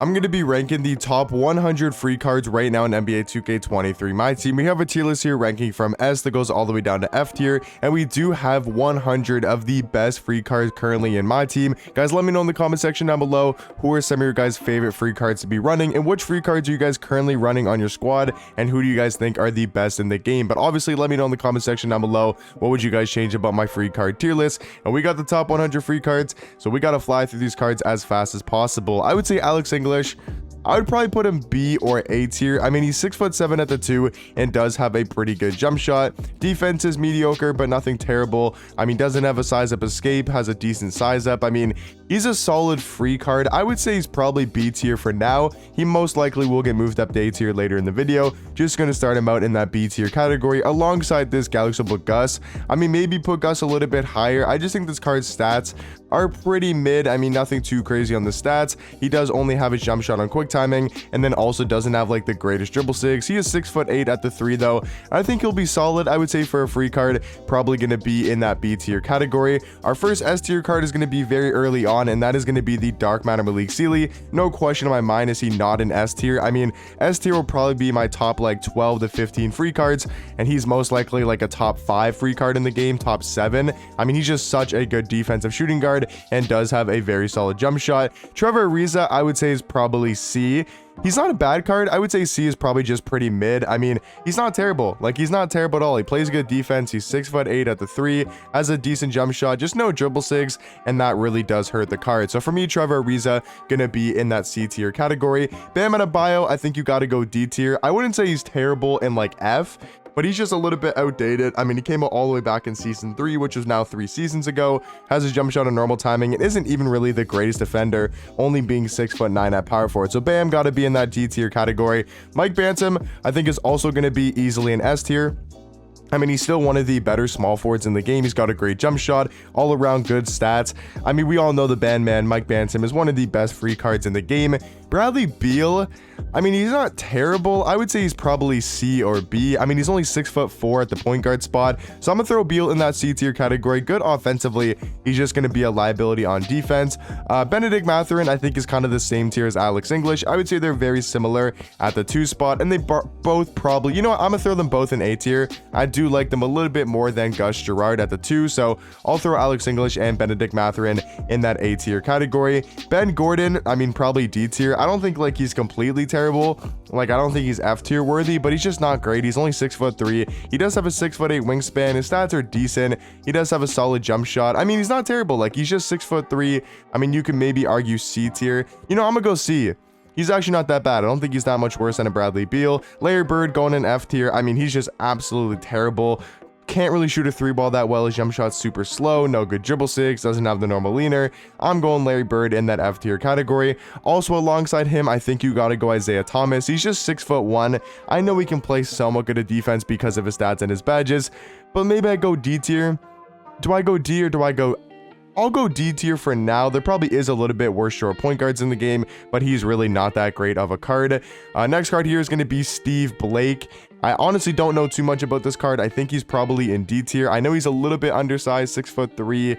I'm going to be ranking the top 100 free cards right now in NBA 2K23 My Team. We have a tier list here ranking from S that goes all the way down to F tier, and we do have 100 of the best free cards currently in my team. Guys, let me know in the comment section down below who are some of your guys' favorite free cards to be running, and which free cards are you guys currently running on your squad, and who do you guys think are the best in the game. But obviously, let me know in the comment section down below what would you guys change about my free card tier list. And we got the top 100 free cards, so we got to fly through these cards as fast as possible. I would say Alex English, I would probably put him B or A tier. I mean, he's 6'7" at the 2 and does have a pretty good jump shot. Defense is mediocre, but nothing terrible. I mean, doesn't have a size up escape, has a decent size up. I mean, he's a solid free card. I would say he's probably B tier for now. He most likely will get moved up to A tier later in the video. Just going to start him out in that B tier category alongside this Galaxy Gus. I mean, maybe put Gus a little bit higher. I just think this card's stats are pretty mid. I mean, nothing too crazy on the stats. He does only have his jump shot on quick timing, and then also doesn't have like the greatest dribble sigs. He is 6'8" at the 3 though. I think he'll be solid. I would say for a free card, probably going to be in that B tier category. Our first S tier card is going to be very early on, and that is going to be the Dark Matter Malik Sealy. No question in my mind is he not an S tier. I mean, S tier will probably be my top like 12 to 15 free cards, and he's most likely like a top 5 free card in the game, top 7. I mean, he's just such a good defensive shooting guard and does have a very solid jump shot. Trevor Ariza, I would say, is probably C. He's not a bad card. I would say C is probably just pretty mid. I mean, he's not terrible. Like, he's not terrible at all. He plays good defense. He's 6'8" at the 3, has a decent jump shot, just no dribble sigs, and that really does hurt the card. So for me, Trevor Ariza gonna be in that C tier category. Bam Adebayo, I think you got to go D tier. I wouldn't say he's terrible in like F, but he's just a little bit outdated. I mean, he came out all the way back in season 3, which was now 3 seasons ago, has his jump shot on normal timing, and isn't even really the greatest defender, only being 6'9" at power forward. So Bam got to be in that D tier category. Mike Bantam, I think, is also going to be easily an S tier. I mean, he's still one of the better small forwards in the game. He's got a great jump shot, all around good stats. I mean, we all know the Bandman, Mike Bantam, is one of the best free cards in the game. Bradley Beal, I mean, he's not terrible. I would say he's probably C or B. I mean, he's only 6'4" at the point guard spot. So I'm going to throw Beal in that C tier category. Good offensively. He's just going to be a liability on defense. Benedict Mathurin, I think, is kind of the same tier as Alex English. I would say they're very similar at the 2 spot. And they both probably, you know what, I'm going to throw them both in A tier. I do like them a little bit more than Gus Gerard at the 2. So I'll throw Alex English and Benedict Mathurin in that A tier category. Ben Gordon, I mean, probably D tier. I don't think like he's completely terrible. Like, I don't think he's F tier worthy, but he's just not great. He's only 6'3". He does have a 6'8" wingspan. His stats are decent. He does have a solid jump shot. I mean, he's not terrible. Like, he's just 6'3". I mean, you can maybe argue C tier. You know, I'm gonna go C. He's actually not that bad. I don't think he's that much worse than a Bradley Beal. Larry Bird going in F tier. I mean, he's just absolutely terrible. Can't really shoot a 3-ball that well. His jump shot's super slow, no good dribble sigs, doesn't have the normal leaner. I'm going Larry Bird in that F tier category. Also alongside him, I think you got to go Isaiah Thomas. He's just 6'1". I know he can play somewhat good at defense because of his stats and his badges, but maybe I go D tier. Do I go D or do I go... I'll go D tier for now. There probably is a little bit worse short point guards in the game, but he's really not that great of a card. Next card here is going to be Steve Blake. I honestly don't know too much about this card. I think he's probably in D tier. I know he's a little bit undersized, 6'3".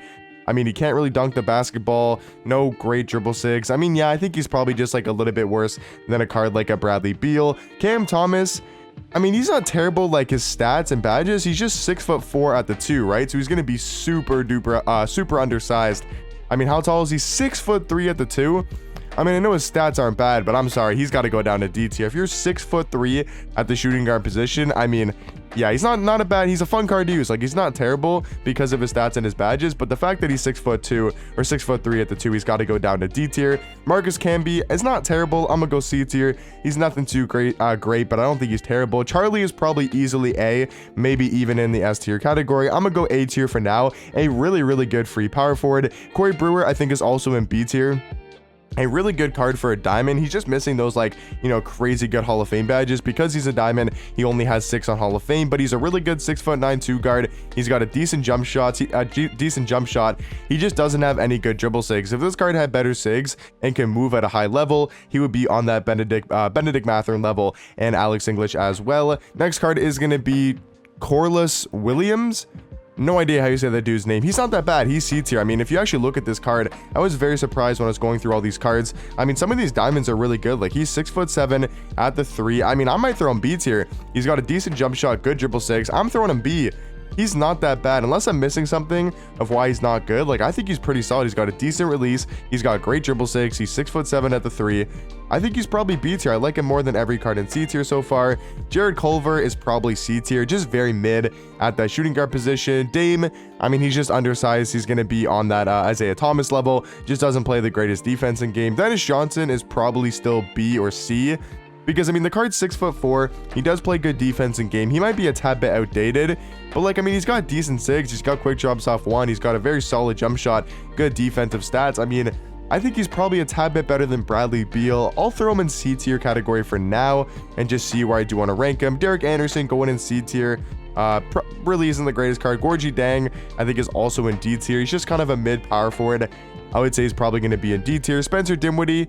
I mean, he can't really dunk the basketball. No great dribble sigs. I mean, yeah, I think he's probably just like a little bit worse than a card like a Bradley Beal. Cam Thomas, I mean, he's not terrible like his stats and badges. He's just 6'4" at the 2, right? So he's going to be super undersized. I mean, how tall is he? 6'3" at the 2. I mean, I know his stats aren't bad, but I'm sorry, he's got to go down to D tier. If you're 6'3" at the shooting guard position, I mean, yeah, he's not a bad, he's a fun card to use. Like, he's not terrible because of his stats and his badges, but the fact that he's 6'2" or 6'3" at the 2, he's got to go down to D tier. Marcus Camby is not terrible. I'm gonna go C tier. He's nothing too great, but I don't think he's terrible. Charlie is probably easily A, maybe even in the S tier category. I'm gonna go A tier for now. A really good free power forward. Corey Brewer, I think, is also in B tier. A really good card for a diamond. He's just missing those, like, you know, crazy good Hall of Fame badges. Because he's a diamond, he only has 6 on Hall of Fame, but he's a really good 6'9" 2 guard. He's got a decent jump shot. He just doesn't have any good dribble sigs. If this card had better sigs and can move at a high level, he would be on that Benedict Mathurin level and Alex English as well. Next card is going to be Corliss Williams. No idea how you say that dude's name. He's not that bad. He's C tier. I mean, if you actually look at this card, I was very surprised when I was going through all these cards. I mean, some of these diamonds are really good. Like, he's 6'7" at the 3. I mean, I might throw him B tier. He's got a decent jump shot, good dribble 6. I'm throwing him B. He's not that bad unless I'm missing something of why he's not good. Like, I think he's pretty solid. He's got a decent release. He's got great dribble 6. He's 6'7" at the 3. I think he's probably B tier. I like him more than every card in C tier so far. Jared Culver is probably C tier, just very mid at that shooting guard position. Dame, I mean, he's just undersized. He's going to be on that Isaiah Thomas level. Just doesn't play the greatest defense in game. Dennis Johnson is probably still B or C. Because, I mean, the card's 6'4". He does play good defense in game. He might be a tad bit outdated, but, like, I mean, he's got decent sigs. He's got quick drops off 1. He's got a very solid jump shot, good defensive stats. I mean, I think he's probably a tad bit better than Bradley Beal. I'll throw him in C tier category for now and just see where I do want to rank him. Derek Anderson going in C tier. Really isn't the greatest card. Gorgie Dang, I think, is also in D tier. He's just kind of a mid power forward. I would say he's probably going to be in D tier. Spencer Dinwiddie,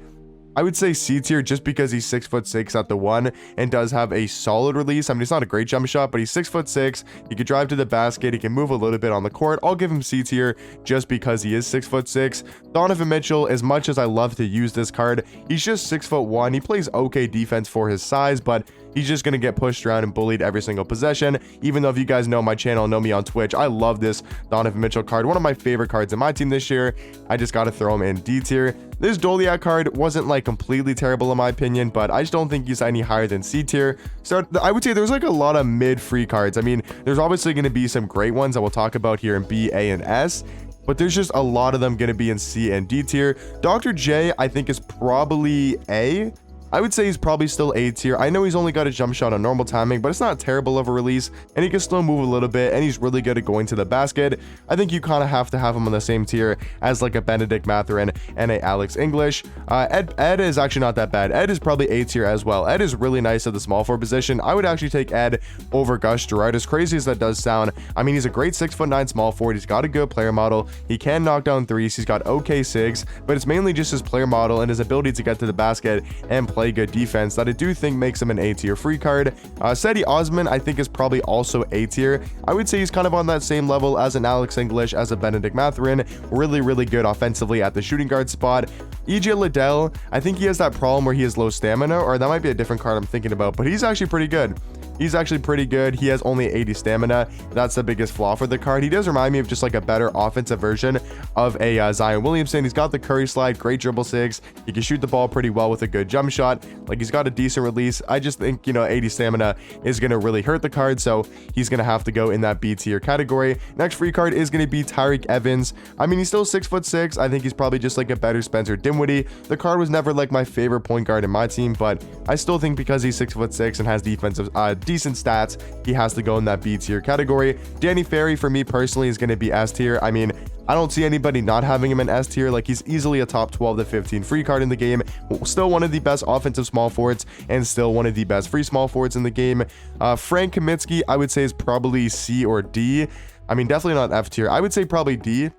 I would say C tier just because he's 6'6" at the 1 and does have a solid release. I mean, it's not a great jump shot, but he's 6'6". He can drive to the basket. He can move a little bit on the court. I'll give him C tier just because he is 6'6". Donovan Mitchell, as much as I love to use this card, he's just 6'1". He plays okay defense for his size, but he's just going to get pushed around and bullied every single possession. Even though if you guys know my channel, know me on Twitch, I love this Donovan Mitchell card. One of my favorite cards in my team this year. I just got to throw him in D tier. This Doliak card wasn't like completely terrible in my opinion, but I just don't think he's any higher than C tier. So I would say there's like a lot of mid free cards. I mean, there's obviously going to be some great ones that we'll talk about here in B, A, and S, but there's just a lot of them going to be in C and D tier. Dr. J, I think, is probably A. I would say he's probably still A tier. I know he's only got a jump shot on normal timing, but it's not terrible of a release, and he can still move a little bit, and he's really good at going to the basket. I think you kind of have to have him on the same tier as like a Benedict Mathurin and a Alex English. Ed is actually not that bad. Ed is probably A tier as well. Ed is really nice at the small forward position. I would actually take Ed over Gus Gerard, as crazy as that does sound. I mean, he's a great 6'9" small forward. He's got a good player model. He can knock down threes. He's got okay sigs, but it's mainly just his player model and his ability to get to the basket and play good defense that I do think makes him an A tier free card. Seti Osman, I think, is probably also A tier. I would say he's kind of on that same level as an Alex English, as a Benedict Mathurin. Really good offensively at the shooting guard spot. EJ Liddell, I think he has that problem where he has low stamina, or that might be a different card I'm thinking about, but he's actually pretty good. He's actually pretty good. He has only 80 stamina. That's the biggest flaw for the card. He does remind me of just like a better offensive version of a Zion Williamson. He's got the Curry slide, great dribble 6. He can shoot the ball pretty well with a good jump shot. Like, he's got a decent release. I just think, 80 stamina is going to really hurt the card, so he's going to have to go in that B tier category. Next free card is going to be Tyreke Evans. I mean, he's still 6'6". I think he's probably just like a better Spencer Dinwiddie. The card was never like my favorite point guard in my team, but I still think because he's 6'6" and has defensive decent stats, he has to go in that B tier category. Danny Ferry, for me personally, is going to be S tier. I mean, I don't see anybody not having him in S tier. Like, he's easily a top 12 to 15 free card in the game. Still one of the best offensive small forwards and still one of the best free small forwards in the game. Frank Kaminsky, I would say, is probably C or D. I mean, definitely not F tier. I would say probably D.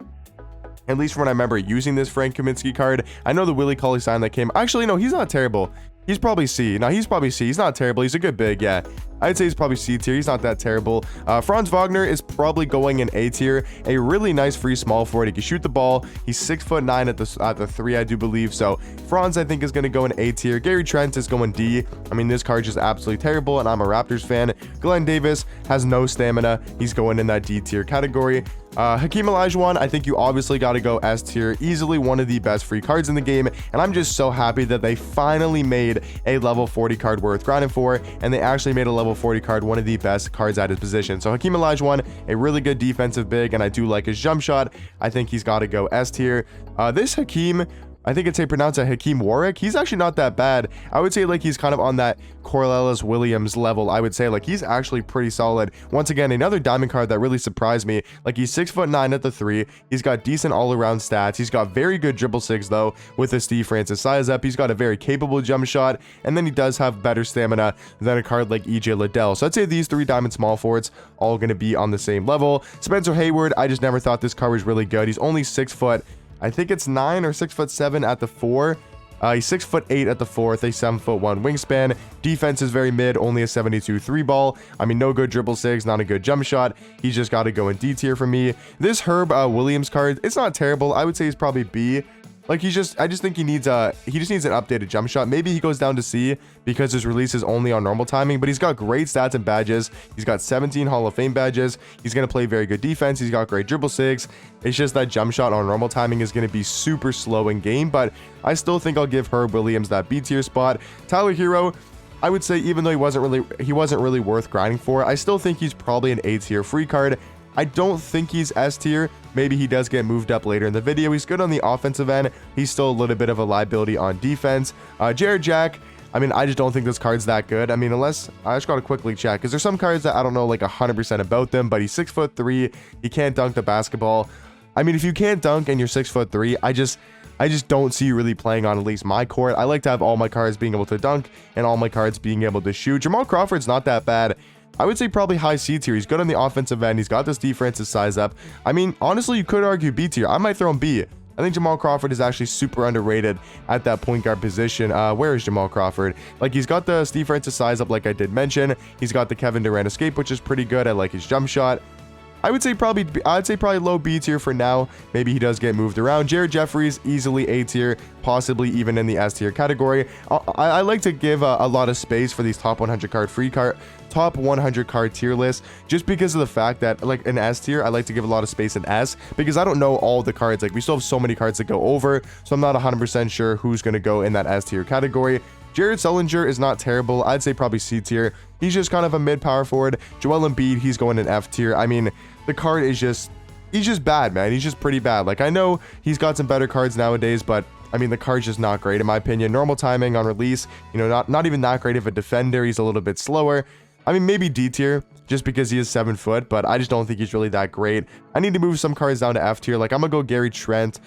At least when I remember using this Frank Kaminsky card. I know the Willie Cauley-Stein that came. Actually, no, he's not terrible. He's probably C. No, he's probably C. He's not terrible. He's a good big, yeah. I'd say he's probably C tier. He's not that terrible. Franz Wagner is probably going in A tier. A really nice free small forward. He can shoot the ball. He's 6'9" at the 3, I do believe. So Franz, I think, is going to go in A tier. Gary Trent is going D. I mean, this card's just absolutely terrible, and I'm a Raptors fan. Glenn Davis has no stamina. He's going in that D tier category. Hakeem Olajuwon, I think you obviously got to go S tier. Easily one of the best free cards in the game, and I'm just so happy that they finally made a level 40 card worth grinding for, and they actually made a level 40 card one of the best cards at his position. So Hakeem Olajuwon, a really good defensive big, and I do like his jump shot. I think he's got to go S tier. This Hakeem, I think it's pronounced Hakeem Warwick. He's actually not that bad. I would say like he's kind of on that Cornelius Williams level. I would say like he's actually pretty solid. Once again, another diamond card that really surprised me. Like, he's 6'9" at the 3. He's got decent all-around stats. He's got very good dribble 6 though with his Steve Francis size up. He's got a very capable jump shot, and then he does have better stamina than a card like EJ Liddell. So I'd say these 3 diamond small forwards all going to be on the same level. Spencer Hayward, I just never thought this card was really good. He's only 6 foot. I think it's 9 or 6'7" at the 4. He's 6'8" at the 4th, a 7'1" wingspan. Defense is very mid, only a 72 3 ball. I mean, no good dribble 6, not a good jump shot. He's just got to go in D tier for me. This Herb Williams card, it's not terrible. I would say he's probably B. Like, I just think he just needs an updated jump shot. Maybe he goes down to C because his release is only on normal timing, but he's got great stats and badges. He's got 17 Hall of Fame badges. He's going to play very good defense. He's got great dribble 6. It's just that jump shot on normal timing is going to be super slow in game, but I still think I'll give Herb Williams that B tier spot. Tyler Hero, I would say, even though he wasn't really worth grinding for, I still think he's probably an A tier free card. I don't think he's S tier. Maybe he does get moved up later in the video. He's good on the offensive end. He's still a little bit of a liability on defense. Jared Jack, I mean, I just don't think this card's that good. I mean, unless I just gotta quickly check, because there's some cards that I don't know like 100% about them, but he's 6'3". He can't dunk the basketball. I mean, if you can't dunk and you're 6'3", I just don't see you really playing on at least my court. I like to have all my cards being able to dunk and all my cards being able to shoot. Jamal Crawford's not that bad. I would say probably high C tier. He's good on the offensive end. He's got this defensive size up. I mean, honestly, you could argue B tier. I might throw him B. I think Jamal Crawford is actually super underrated at that point guard position. Where is Jamal Crawford? Like, he's got the defensive size up, like I did mention. He's got the Kevin Durant escape, which is pretty good. I like his jump shot. I'd say probably low B tier for now. Maybe he does get moved around. Jared Jeffries, easily A tier, possibly even in the S tier category. I like to give a lot of space for these top 100 card tier lists, just because of the fact that, like, in S tier, I like to give a lot of space in S, because I don't know all the cards. Like, we still have so many cards to go over, so I'm not 100% sure who's going to go in that S tier category. Jared Sullinger is not terrible. I'd say probably C tier. He's just kind of a mid power forward. Joel Embiid, he's going in F tier. I mean, the card is he's just bad, man. He's just pretty bad. Like, I know he's got some better cards nowadays, but I mean, the card's just not great in my opinion. Normal timing on release, you know, not even that great of a defender. He's a little bit slower. I mean, maybe D tier just because he is 7 foot, but I just don't think he's really that great. I need to move some cards down to F tier. Like, I'm gonna go Gary Trent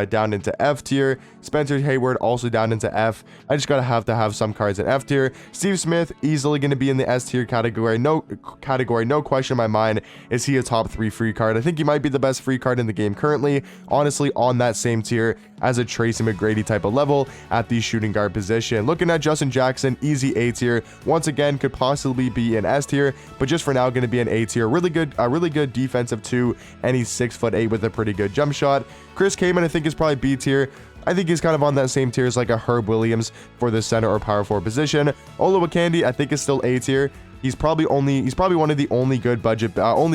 down into F tier. Spencer Hayward also down into F. I just gotta have some cards in F tier. Steve Smith easily gonna be in the S tier category. No question in my mind. Is he a top 3 free card? I think he might be the best free card in the game currently. Honestly, on that same tier as a Tracy McGrady type of level at the shooting guard position. Looking at Justin Jackson, easy A tier. Once again, could possibly be an S tier, but just for now, gonna be an A tier. Really good defensive 2, and he's 6'8" with a pretty good jump shot. Chris Kaman, I think, is probably B tier. I think he's kind of on that same tier as like a Herb Williams for the center or power forward position. Olowokandi, I think, is still A tier. He's probably one of the only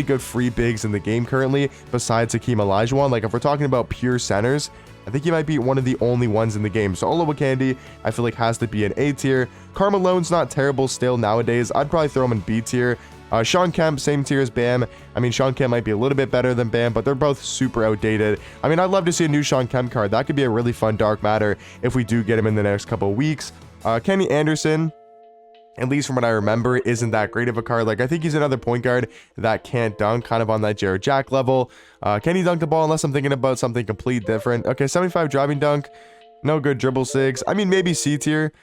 good free bigs in the game currently, besides Hakeem Olajuwon. Like, if we're talking about pure centers, I think he might be one of the only ones in the game. So Olowokandi, I feel like, has to be an A tier. Carmelone's not terrible still nowadays. I'd probably throw him in B tier. Sean Kemp, same tier as Bam. I mean, Sean Kemp might be a little bit better than Bam, but they're both super outdated. I mean, I'd love to see a new Sean Kemp card. That could be a really fun dark matter if we do get him in the next couple of weeks. Kenny Anderson, at least from what I remember, isn't that great of a card. Like, I think he's another point guard that can't dunk, kind of on that Jared Jack level. Can he dunk the ball, unless I'm thinking about something complete different? Okay, 75 driving dunk. No good dribble 6. I mean, maybe C tier.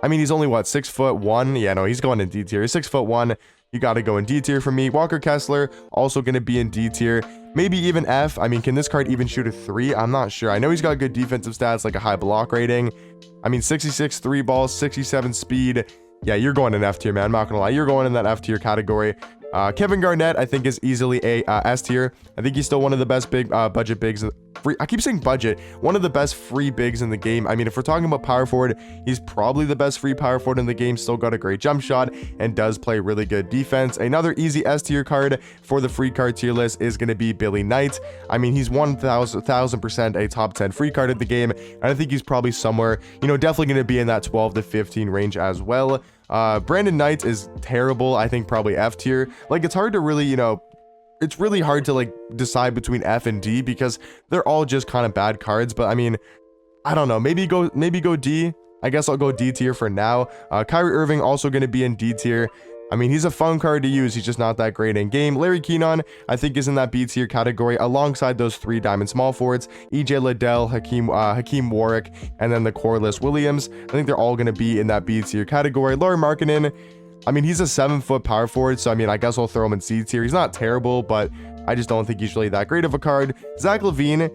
I mean, he's only, what, 6'1"? Yeah, no, he's going in D tier. He's 6'1". You got to go in D tier for me. Walker Kessler, also going to be in D tier. Maybe even F. I mean, can this card even shoot a 3? I'm not sure. I know he's got good defensive stats, like a high block rating. I mean, 66 3 balls, 67 speed. Yeah, you're going in F tier, man. I'm not going to lie. You're going in that F tier category. Kevin Garnett, I think, is easily a S tier. I think he's still one of the best budget bigs. I keep saying budget. One of the best free bigs in the game. I mean, if we're talking about power forward, he's probably the best free power forward in the game. Still got a great jump shot and does play really good defense. Another easy S tier card for the free card tier list is going to be Billy Knight. I mean, he's 1,000% a top 10 free card in the game. And I think he's probably somewhere, you know, definitely going to be in that 12 to 15 range as well. Brandon Knight is terrible. I think probably F tier. Like, it's hard to really, you know, it's really hard to like decide between F and D because they're all just kind of bad cards. But I mean, I don't know, maybe go D. I guess I'll go D tier for now. Kyrie Irving also going to be in D tier. I mean, he's a fun card to use. He's just not that great in game. Larry Kenon, I think, is in that B tier category alongside those 3 diamond small forwards, EJ Liddell, Hakeem Warwick, and then the coreless Williams. I think they're all going to be in that B tier category. Lauri Markkanen, I mean, he's a 7-foot power forward, so I mean, I guess I'll throw him in C tier. He's not terrible, but I just don't think he's really that great of a card. Zach LaVine,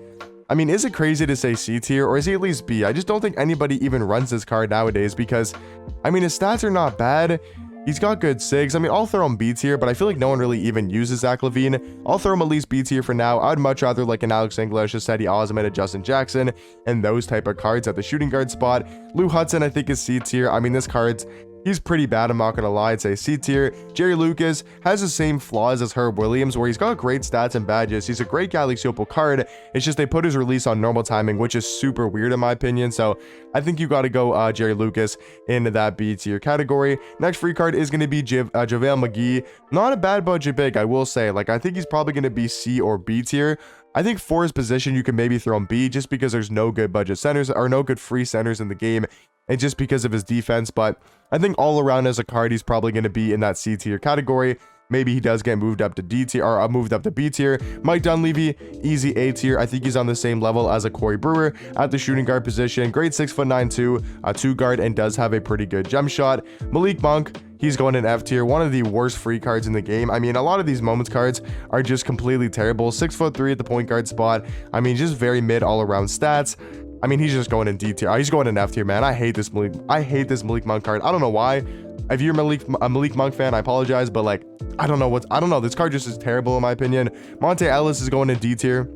I mean, is it crazy to say C tier, or is he at least B? I just don't think anybody even runs this card nowadays because, I mean, his stats are not bad. He's got good SIGs. I mean, I'll throw him B tier, but I feel like no one really even uses Zach LaVine. I'll throw him at least B tier for now. I'd much rather like an Alex English, a Cedi Osman, a Justin Jackson, and those type of cards at the shooting guard spot. Lou Hudson, I think, is C tier. I mean, this card's he's pretty bad, I'm not gonna lie. I'd say C tier. Jerry Lucas has the same flaws as Herb Williams, where he's got great stats and badges. He's a great Galaxy Opal card. It's just they put his release on normal timing, which is super weird in my opinion. So I think you got to go Jerry Lucas into that B tier category. Next free card is going to be JaVale McGee. Not a bad budget big, I will say. Like, I think he's probably going to be C or B tier. I think for his position, you can maybe throw him B just because there's no good budget centers or no good free centers in the game, and just because of his defense. But I think all around as a card, he's probably going to be in that C tier category. Maybe he does get moved up to D tier or moved up to B tier. Mike Dunleavy, easy A tier. I think he's on the same level as a Corey Brewer at the shooting guard position. Great 6'9" too, two guard, and does have a pretty good jump shot. Malik Monk, he's going in F tier. One of the worst free cards in the game. I mean, a lot of these moments cards are just completely terrible. 6'3" at the point guard spot. I mean, just very mid all around stats. I mean, he's just going in D tier. He's going in F tier, man. I hate this Malik Monk card. I don't know why. If you're a Malik Monk fan, I apologize, but like, I don't know. This card just is terrible in my opinion. Monte Ellis is going in D tier.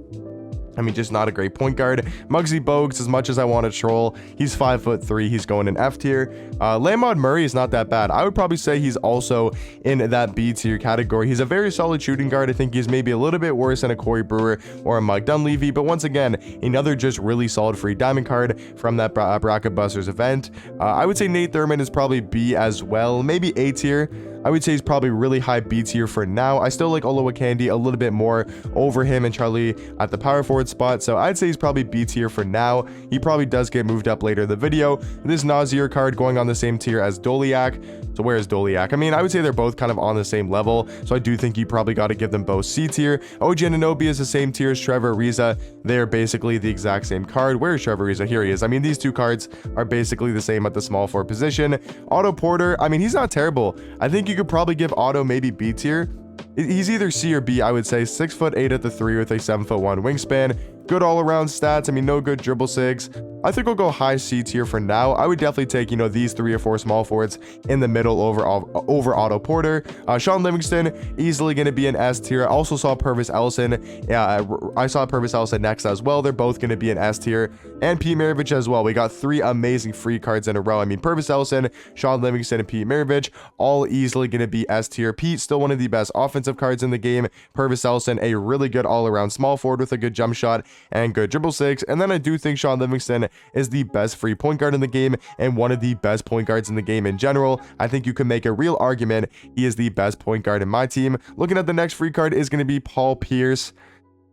I mean, just not a great point guard. Muggsy Bogues, as much as I want to troll, he's 5'3". He's going in F tier. Lamond Murray is not that bad. I would probably say he's also in that B tier category. He's a very solid shooting guard. I think he's maybe a little bit worse than a Corey Brewer or a Mike Dunleavy, but once again, another just really solid free diamond card from that Bracket Busters event. I would say Nate Thurman is probably B as well, maybe A tier. I would say he's probably really high B tier for now. I still like Olowokandi a little bit more over him and Charlie at the power forward spot, so I'd say he's probably B tier for now. He probably does get moved up later in the video. This Nazir card going on the same tier as Doliak. So where is Doliak? I mean, I would say they're both kind of on the same level, so I do think you probably got to give them both C tier. OG Anunoby is the same tier as Trevor Ariza. They're basically the exact same card. Where is Trevor Ariza? Here he is. I mean, these two cards are basically the same at the small forward position. Otto Porter, I mean, he's not terrible. I think you could probably give Otto maybe B tier. He's either C or B, I would say. 6'8" at the 3 with a 7'1" wingspan. Good all around stats. I mean, no good dribble SIGs. I think we'll go high C tier for now. I would definitely take, these 3 or 4 small forwards in the middle over Otto Porter. Sean Livingston, easily going to be an S tier. I also saw Purvis Ellison. I saw Purvis Ellison next as well. They're both going to be an S tier. And Pete Maravich as well. We got 3 amazing free cards in a row. I mean, Purvis Ellison, Sean Livingston, and Pete Maravich, all easily going to be S tier. Pete, still one of the best offensive cards in the game. Purvis Ellison, a really good all-around small forward with a good jump shot and good dribble SIGs. And then I do think Sean Livingston is the best free point guard in the game and one of the best point guards in the game in general. I think you can make a real argument he is the best point guard in my team. Looking at the next free card is going to be Paul Pierce.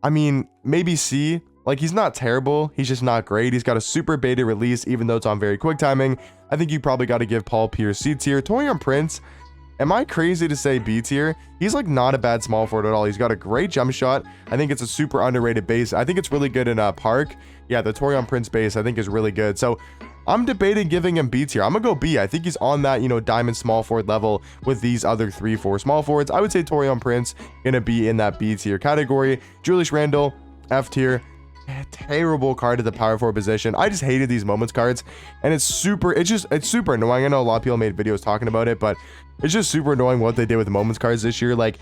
I mean, maybe C. Like, he's not terrible. He's just not great. He's got a super beta release, even though it's on very quick timing. I think you probably got to give Paul Pierce C tier. Torian Prince, am I crazy to say B tier? He's like not a bad small forward at all. He's got a great jump shot. I think it's a super underrated base. I think it's really good in Park. Yeah, the Torian Prince base I think is really good. So I'm debating giving him B tier. I'm gonna go B. I think he's on that, diamond small forward level with these other 3-4 small forwards. I would say Torian Prince gonna be in that B tier category. Julius Randle, F tier. Terrible card at the power forward position. I just hated these moments cards, and it's super annoying. I know a lot of people made videos talking about it, but it's just super annoying what they did with the moments cards this year. Like,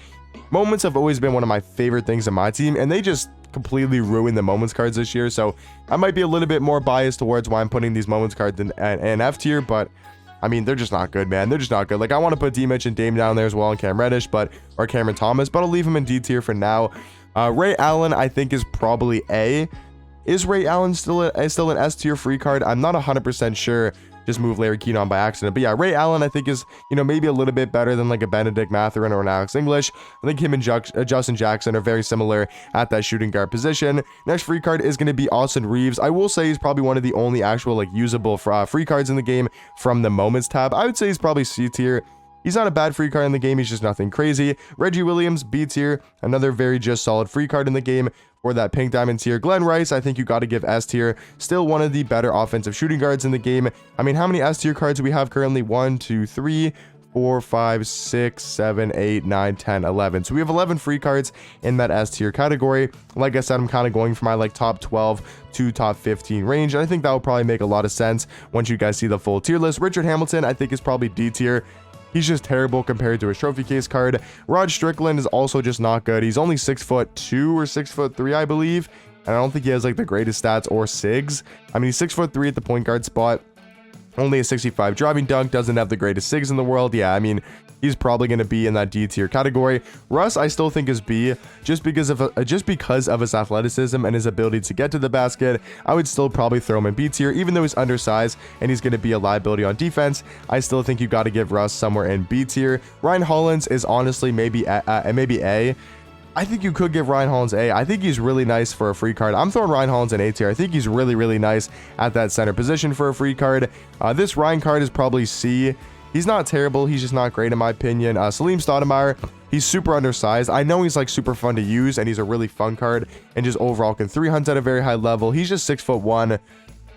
moments have always been one of my favorite things in my team, and they just completely ruined the moments cards this year. So I might be a little bit more biased towards why I'm putting these moments cards in F tier, but I mean, they're just not good, man. They're just not good. Like, I want to put D-Mitch and Dame down there as well, and Cam Reddish, or Cameron Thomas, but I'll leave him in D tier for now. Ray Allen, I think, is probably A. Is Ray Allen still an S tier free card? I'm not 100% sure. Just moved Larry Keane on by accident. But yeah, Ray Allen, I think, is, maybe a little bit better than like a Benedict Mathurin or an Alex English. I think him and Justin Jackson are very similar at that shooting guard position. Next free card is going to be Austin Reeves. I will say he's probably one of the only actual usable free cards in the game from the moments tab. I would say he's probably C tier. He's not a bad free card in the game. He's just nothing crazy. Reggie Williams, B tier. Another very just solid free card in the game for that pink diamond tier. Glenn Rice, I think you got to give S tier. Still one of the better offensive shooting guards in the game. I mean, how many S tier cards do we have currently? 1, 2, 3, 4, 5, 6, 7, 8, 9, 10, 11. So we have 11 free cards in that S tier category. Like I said, I'm kind of going for my like top 12 to top 15 range. And I think that will probably make a lot of sense once you guys see the full tier list. Richard Hamilton, I think, is probably D tier. He's just terrible compared to his trophy case card. Rod Strickland is also just not good. He's only 6'2" or 6'3", I believe. And I don't think he has like the greatest stats or SIGs. I mean, he's 6'3" at the point guard spot. Only a 65 driving dunk, doesn't have the greatest SIGs in the world. Yeah, I mean, he's probably going to be in that D tier category. Russ, I still think is B, just because of his athleticism and his ability to get to the basket. I would still probably throw him in B tier, even though he's undersized and he's going to be a liability on defense. I still think you got to give Russ somewhere in B tier. Ryan Hollins is honestly maybe A. I think you could give Ryan Hollins A. I think he's really nice for a free card. I'm throwing Ryan Hollins in A tier. I think he's really, really nice at that center position for a free card. This Ryan card is probably C. He's not terrible. He's just not great in my opinion. Salim Stoudemire, he's super undersized. I know he's like super fun to use and he's a really fun card and just overall can 300 at a very high level. He's just 6'1".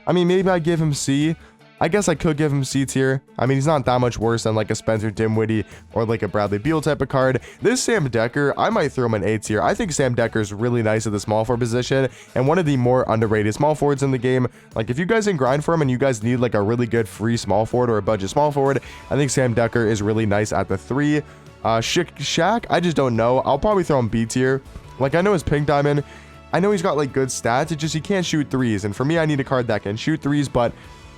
I mean, maybe I give him C. I guess I could give him C tier. I mean, he's not that much worse than like a Spencer Dinwiddie or like a Bradley Beal type of card. This Sam Dekker, I might throw him in A tier. I think Sam Dekker is really nice at the small forward position and one of the more underrated small forwards in the game. Like if you guys can grind for him and you guys need like a really good free small forward or a budget small forward, I think Sam Dekker is really nice at the 3. Shaq, I just don't know. I'll probably throw him B tier. Like I know his pink diamond. I know he's got like good stats. It's just he can't shoot threes. And for me, I need a card that can shoot threes, but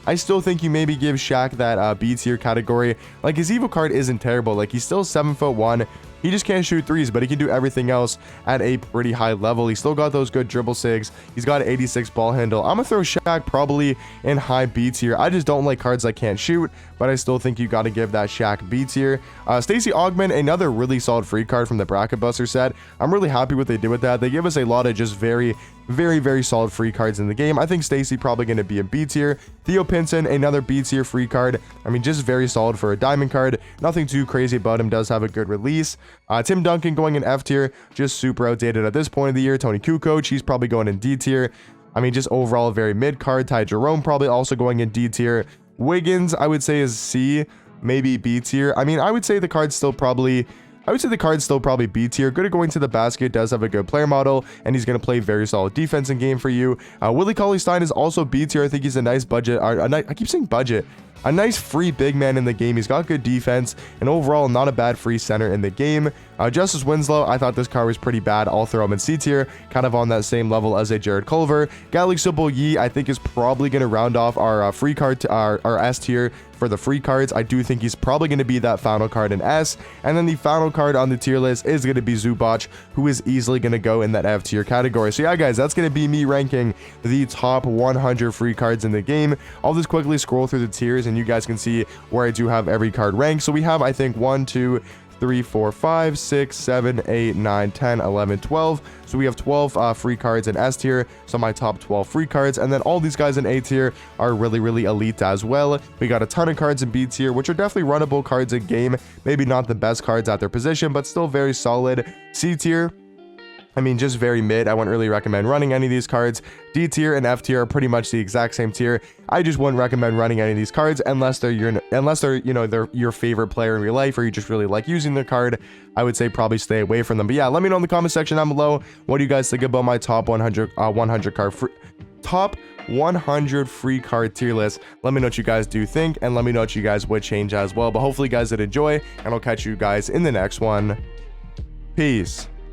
I still think you maybe give Shaq that B tier category. Like his Evo card isn't terrible. Like he's still 7'1". He just can't shoot threes, but he can do everything else at a pretty high level. He's still got those good dribble sigs. He's got an 86 ball handle. I'm gonna throw Shaq probably in high B tier. I just don't like cards that can't shoot, but I still think you got to give that Shaq B tier. Stacey Augmon, another really solid free card from the Bracket Buster set. I'm really happy what they did with that. They give us a lot of just very, very solid free cards in the game. I think Stacey probably going to be in B tier. Theo Pinson, another B tier free card. I mean, just very solid for a diamond card. Nothing too crazy about him. Does have a good release. Tim Duncan going in F tier. Just super outdated at this point of the year. Tony Kukoc, he's probably going in D tier. I mean, just overall a very mid card. Ty Jerome probably also going in D tier. Wiggins, I would say is C, maybe B tier. I mean, I would say the card's still probably B tier. Good at going to the basket, does have a good player model, and he's going to play very solid defense in game for you. Willie Cauley-Stein is also B tier. I think he's a nice budget. I keep saying budget. A nice free big man in the game. He's got good defense and overall not a bad free center in the game. Justice Winslow, I thought this card was pretty bad. I'll throw him in C tier, kind of on that same level as a Jared Culver. Galixable Yi, I think is probably going to round off our free card to our S tier for the free cards. I do think he's probably going to be that final card in S. And then the final card on the tier list is going to be Zubac, who is easily going to go in that F tier category. So yeah, guys, that's going to be me ranking the top 100 free cards in the game. I'll just quickly scroll through the tiers and you guys can see where I do have every card ranked. So we have, I think, 1, 2, 3, 4, 5, 6, 7, 8, 9, 10, 11, 12. So we have 12 free cards in S tier. So my top 12 free cards. And then all these guys in A tier are really elite as well. We got a ton of cards in B tier, which are definitely runnable cards in game. Maybe not the best cards at their position, but still very solid. C tier, I mean, just very mid. I wouldn't really recommend running any of these cards. D tier and F tier are pretty much the exact same tier. I just wouldn't recommend running any of these cards unless they're your favorite player in real life, or you just really like using the card. I would say probably stay away from them. But yeah, let me know in the comment section down below what do you guys think about my top 100 free card tier list. Let me know what you guys do think, and let me know what you guys would change as well. But hopefully you guys did enjoy, and I'll catch you guys in the next one. Peace.